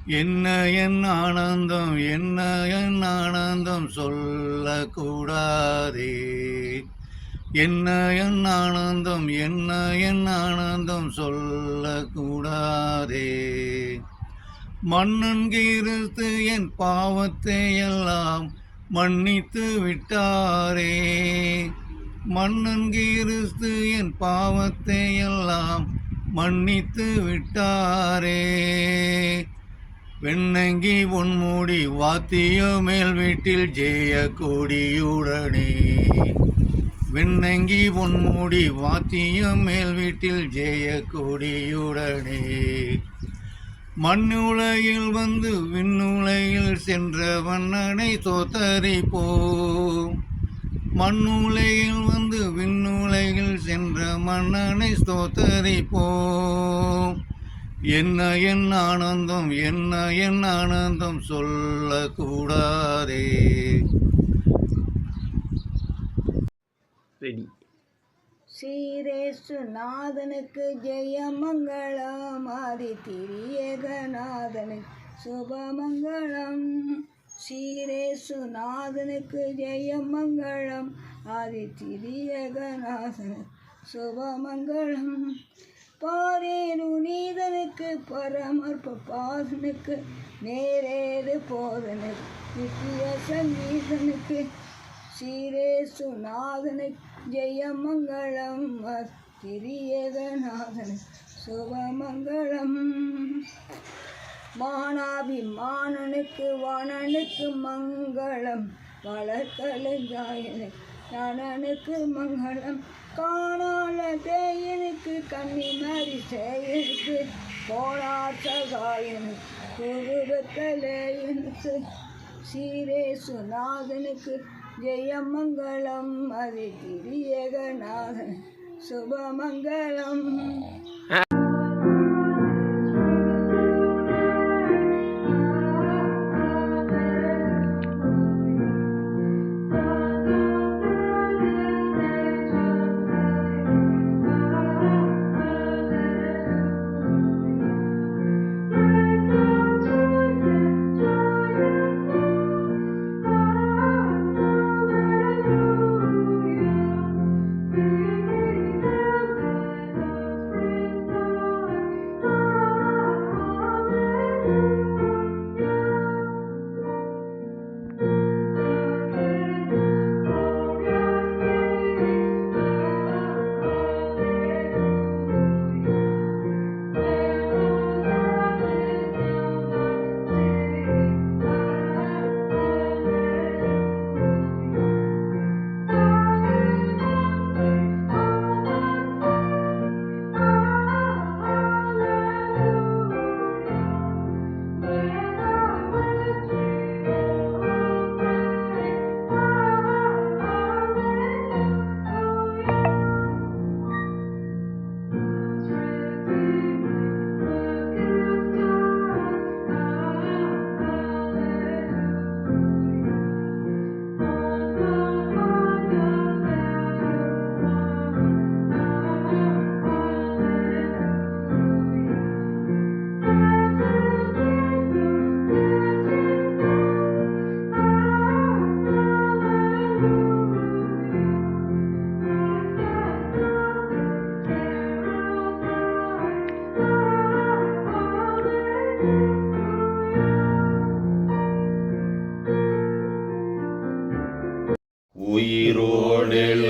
என்ன என் ஆனந்தம், என்ன என் ஆனந்தம் சொல்லக்கூடாதே. என்ன என் ஆனந்தம், என்ன என் ஆனந்தம் சொல்லக்கூடாதே. மன்னன் கிறிஸ்து என் பாவத்தை எல்லாம் மன்னித்து விட்டாரே. மன்னன் கிறிஸ்து என் பாவத்தை எல்லாம் மன்னித்து விட்டாரே. வெண்ணங்கி பொன்மூடி வாத்திய மேல் வீட்டில் ஜெய கொடியுடனே. வெண்ணங்கி பொன்மூடி வாத்திய மேல் வீட்டில் ஜெய கொடியுடனே. மண்ணுலகில் வந்து விண்ணுலகில் சென்ற வண்ணனை ஸ்தோத்தரிப்போம். மண்ணுலகில் வந்து விண்ணுலகில் சென்ற மன்னனை ஸ்தோத்தரிப்போம். என்ன என் ஆனந்தம், என்ன என் ஆனந்தம் சொல்லக்கூடாதே. ஸ்ரீரேசுநாதனுக்கு ஜெயமங்களம், ஆதி திரியேகநாதனுக்கு சுபமங்களம். ஸ்ரீரேசுநாதனுக்கு ஜெயமங்களம், ஆதி திரியேகநாதனுக்கு சுபமங்களம். பாரேனு நீதனுக்கு பரமர்ப்ப பாதனுக்கு நேரேது போதனுக்கு நித்திய சங்கீதனுக்கு ஸ்ரீரேசுநாதனுக்கு ஜெயமங்களம், திரியேகநாதனுக்கு சுபமங்களம். மானாபிமானனுக்கு வாணனுக்கு மங்களம், வளர்கலைஞாயனுக்கு ஞானனுக்கு மங்களம். காணால தேயனுக்கு கன்னிமரி சேயனுக்கு கோணாசகாயனுக்கு குருபத்தலேயனுக்கு ஸ்ரீரேசுநாதனுக்கு ஜெயமங்களம், அது திரியேகநாதன் சுபமங்களம்.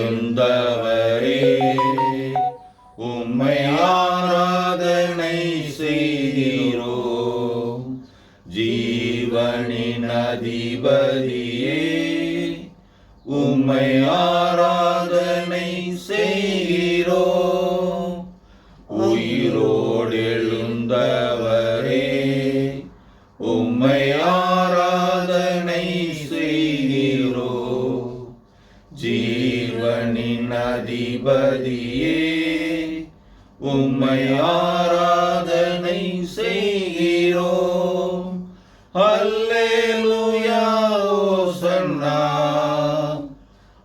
உயிரோடெழுந்தவரே, உம்மை ஆராதனை செய்கிறோம். ஜீவனின் அதிபதியே, உம்மை ஆராதனை செய்கிறோம். உயிரோடெழுந்தவரே, உம்மை ஆராதனை செய்கிறோம். ஜீவனின் அதிபதியே, உம்மை ஆராதனை செய்கிறோம். அல்லேலூயா ஓசன்னா,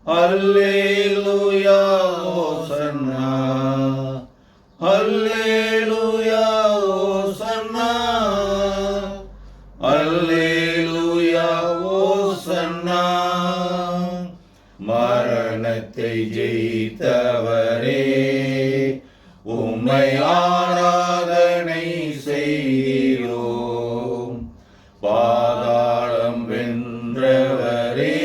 அல்லேலூயா ஓசன்னா, அல்லேலூயா ஓசன்னா, உம்மை ஆராதனை செய்கிறோம். பாதாளம் வென்றவரே,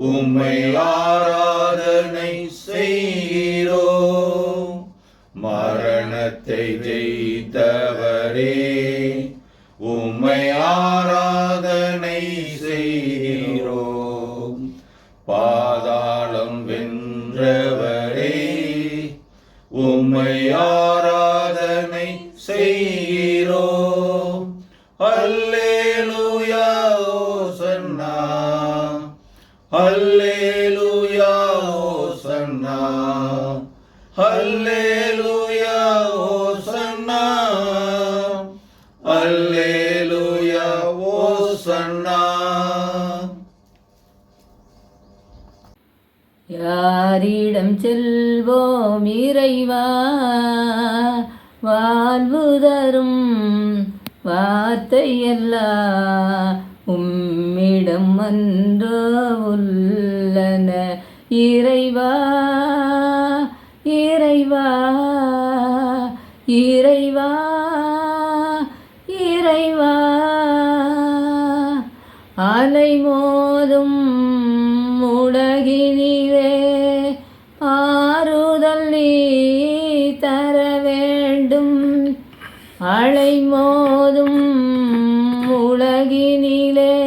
உம்மை ஆராதனை செய்கிறோம். மரணத்தை ஜெயித்தவரே, உம்மை ஆராதனை செய்கிறோம். பாதாளம் வென்றவரே, உம்மை ஆராதனை செய்கிறோம். அல்லேலூயா ஓசன்னா, அல்லேலூயா ஓசன்னா, அல்லேலூயா ஓசன்னா, அல்லேலூயா ஓசன்னா. யாரிடம் செல்வோம் இறைவா, வாழ்வு தரும் வார்த்தையெல்லாம் உம்மிடம் அன்றோ உள்ளன. இறைவா இறைவா இறைவா இறைவா, அலை மோதும் உலகினிலே ஆறுதல் நீ தர வேண்டும். அலை மோதும் உலகினிலே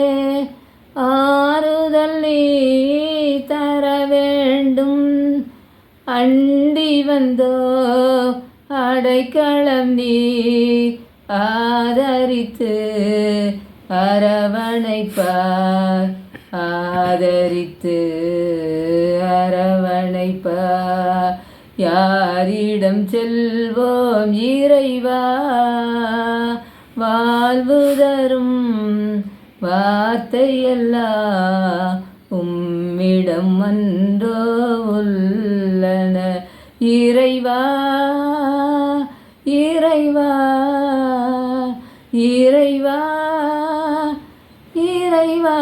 ஆறுதல் நீ தர வேண்டும். அண்டி வந்தோ அடைக்கலம் நீ ஆதரித்து அரவணைப்பார், ஆதரித்து அரவணைப்பார். யாரிடம் செல்வோம் இறைவா, வாழ்வு தரும் வார்த்தையெல்லாம் உம்மிடம் அன்றோ உள்ளன. இறைவா இறைவா இறைவா இறைவா,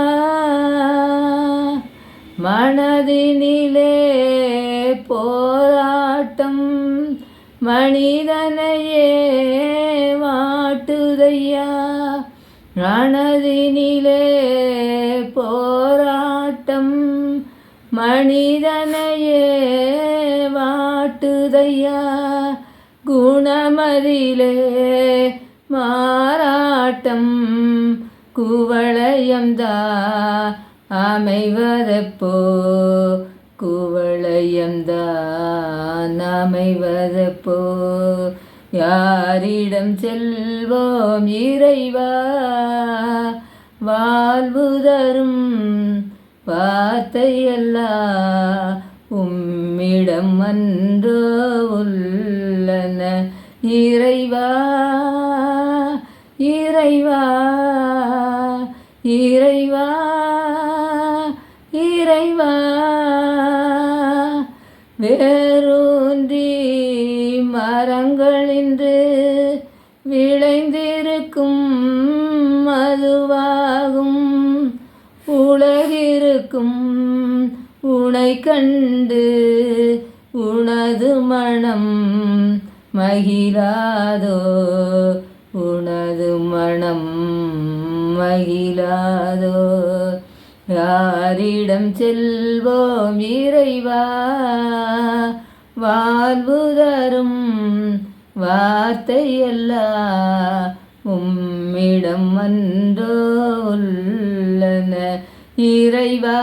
மனதினிலே போராட்டம் மனிதனையே வாட்டுதையா. மனதினிலே போராட்டம் மனிதனையே வாட்டுதையா. குணமதிலே மாறாட்டம் குவளையம்தா அமைவதப்போ, குவளையம்தான் அமைவதப்போ. யாரிடம் செல்வோம் இறைவா, வாழ்வு தரும் வார்த்தையெல்லாம் உம்மிடம் அன்றோ உள்ளன. இறைவா இறைவா இறைவா இறைவா, வேரூன்றி மரங்களின்று விளைந்திருக்கும் மதுவாகும். உலகிருக்கும் உனை கண்டு உனது மனம் மகிழாதோ, உனது மனம் மகிழாதோ. யாரிடம் செல்வோம் இறைவா, வாழ்வு தரும் வார்த்தையெல்லாம் உம்மிடம் அன்றோ உள்ளன. இறைவா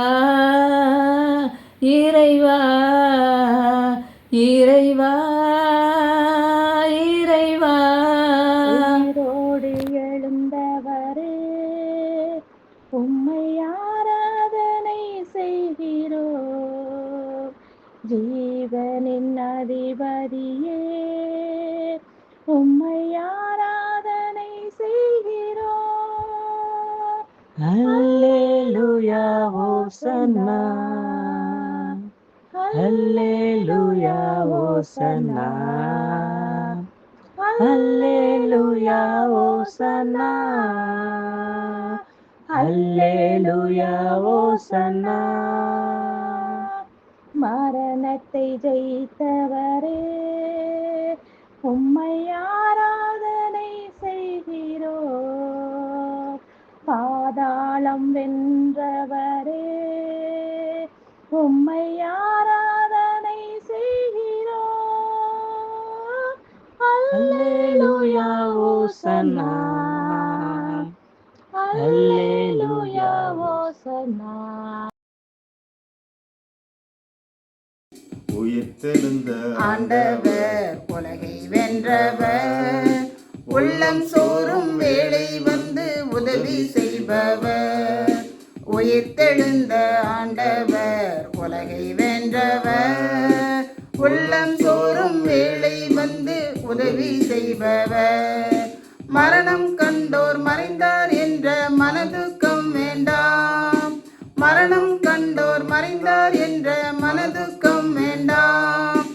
இறைவா இறைவா இறைவா, உயிரோடு எழுந்தவரே, உம்மை ஆராதனை செய்கிறோம். ஜீவனின் அதிபதியே, உம்மை ஆராதனை செய்கிறோம். அல்லேலூயா ஓசன்னா, அல்லேலூயா ஓசன்னா, அல்லேலூயா ஓசன்னா, அல்லேலூயா ஓசன்னா. மரணத்தை ஜெயித்தவரே, உம்மை ஆராதனை செய்கிறோம். பாதாளம் வென்றவரே, உம்மை ஆராதனை செய்கிறோம். அல்லேலூயா ஓசன்னா, அல்லேலூயா ஓசன்னா. உயிர்த்தெழுந்த ஆண்டவர் உலகை வென்றவர், உள்ளம் சோறும் வேளை வந்து உதவி செய்பவர். உயிர்த்தெழுந்த ஆண்டவர் உலகை வென்றவர், உள்ளம் சோறும் வேளை வந்து உதவி செய்பவர். மரணம் கண்டோர் மறைந்தார் என்ற மனதுக்கம் வேண்டாம், மரணம் கண்டோர் மறைந்தார் என்ற மனதுக்கம் வேண்டாம்.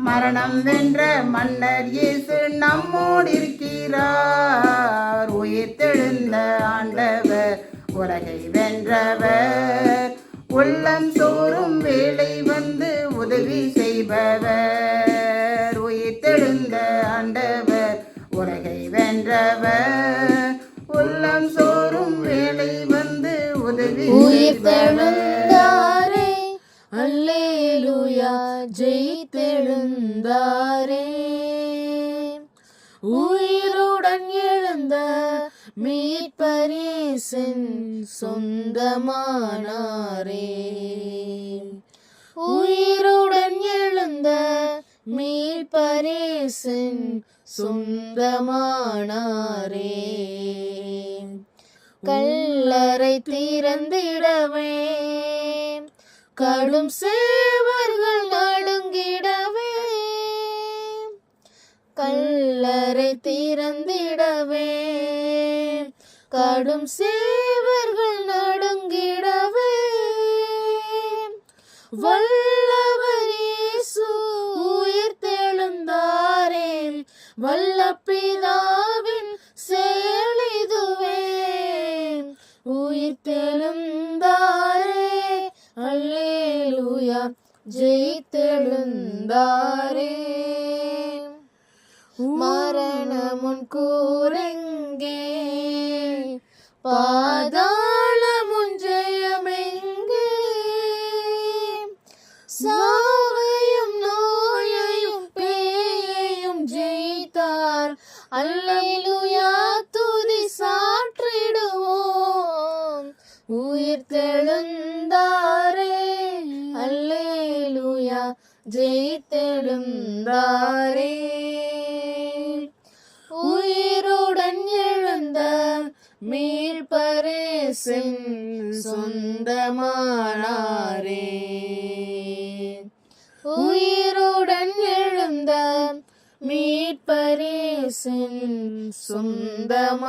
மரணம் வென்ற மன்னர் இயேசு நம்மோடு இருக்கிறார். உயிர்த்தெழுந்த ஆண்டவர் உலகை வென்றவர், உள்ளம் சோறும் வேளை வந்து உதவி செய்பவர். உயிர்த்தெழுந்த ஆண்டவர் உலகை வென்றவர், உள்ளம் சோறும் வேளை வந்து உதவி உயிர்த்தெழுந்தாரே, அல்லேலூயா, ஜெயித்தெழுந்தாரே. உயிருடன் எழுந்த மீட்பரேசன் சொந்தமானாரே. உயிருடன் எழுந்த மீட்பரேசன் சொந்தமானாரே. கல்லறை திறந்திடவே, கடும் சேவர்கள் நடுங்கிடவே. கல்லறை திறந்திடவே, கடும் சேவர்கள் நடுங்கிடவே. வல்லவர் இயேசு உயிர்த்தெழுந்தாரே, வல்ல பிதாவின் செயலிதுவே. உயிர்த்தெழுந்தாரே, அல்லேலூயா, ஜெயித்தெழுந்தாரே. மரணமுன் கூரெங்கே, பாதாளமுன் ஜெயமெங்கே. சாவையும் நோயையும் பேயையும் ஜெயித்தார். அல்லேலூயா, துதி சாற்றிடுவோம். உயிர்த்தெழுந்தாரே, அல்லேலூயா, ஜெயித்தெழுந்தாரே. உயிருடன் எழுந்த மீட்பரேசன் சொந்தமானாரே. உயிருடன் எழுந்த மீட்பரேசன் சொந்தமானாரே.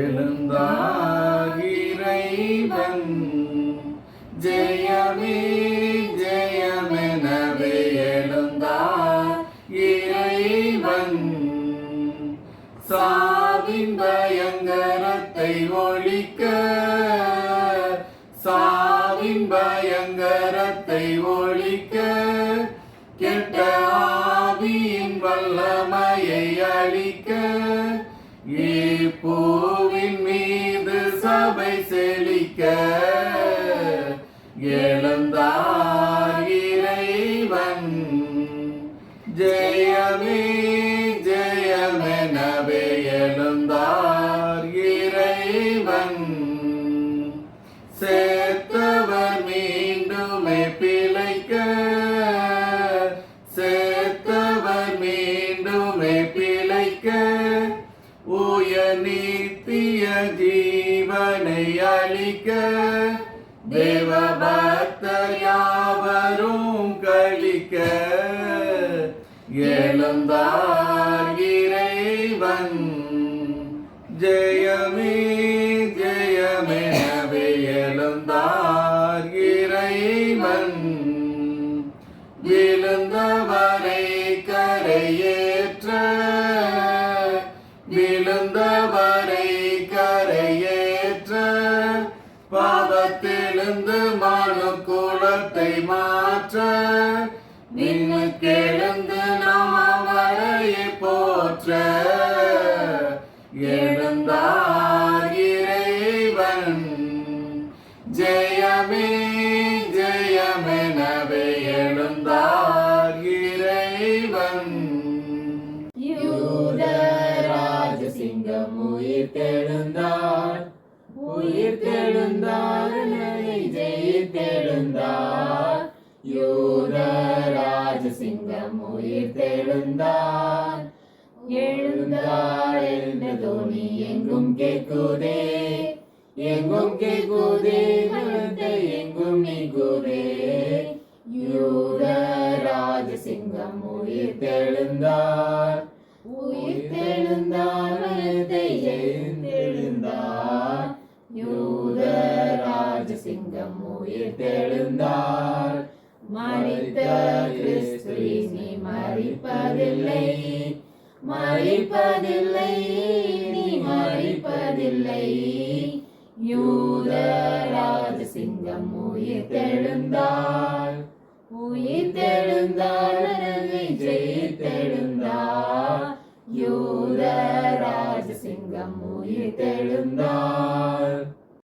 எழுந்தார் இறைவன், ஜெயமே ஜெயமெனவே எழுந்தார் இறைவன். சாவின் பயங்கரத்தை ஒழிக்க, சாவின் பயங்கரத்தை ஒழிக்க, கெட்ட ஆவியின் வல்லமையை அழிக்க, இப்பூவின் மீது சபை செழிக்க, எழுந்தார் இறைவன். ஜெயமே ஜெயமெனவே எழுந்தார் இறைவன். சேர்த்தவர் மீண்டுமே பிழைக்க, சேர்த்தவர் மீண்டுமே பிழைக்க, உயர் நித்திய ஜீவனை அளிக்க, தேவபக்தர் யாவரும் களிக்க, எழுந்தார் இறைவன். ஜெயமே ஜெயமெனவே எழுந்தார் இறைவன். விழுந்தவரை கரையேற்ற, விழுந்தவரை கரையேற்ற, பாவத்திலிருந்து மனுக்குலத்தை மாற்ற விண்ணுக்கெழுந்து நாம் அவரையே போற்ற எழுந்தார் இறைவன். ஜெயமே ஜெயமெனவே எழுந்தார் இறைவன். யூதராஜ சிங்கம் உயிர்த்தெழுந்தார், உயிர்த்தெழுந்தார், உலகை ஜெயித்தெழுந்தார். யூதராஜ சிங்கம் உயிர்த்தெழுந்தார், எழுந்தார் என்ற தோனி எங்கும் கேட்குதே, எங்கும் கேட்குதே, மனத்தை எங்கும் நீக்குதே. யூதராஜ சிங்கம் உயிர்த்தெழுந்தார், உயிர்த்தெழுந்தார், மனத்தை எழுந்தெழுந்தார். யூதராஜ சிங்கம் உயிர்த்தெழுந்தார். மரித்த கிறிஸ்து இனி மரிப்பதில்லை, மரிப்பதில்லை, நீ மரிப்பதில்லை. யூதராஜ சிங்கம் உயிர்த்தெழுந்தார், உயிர்த்தெழுந்தார், நரகை ஜெயித்தெழுந்தார். யூதராஜ சிங்கம் உயிர்த்தெழுந்தார்.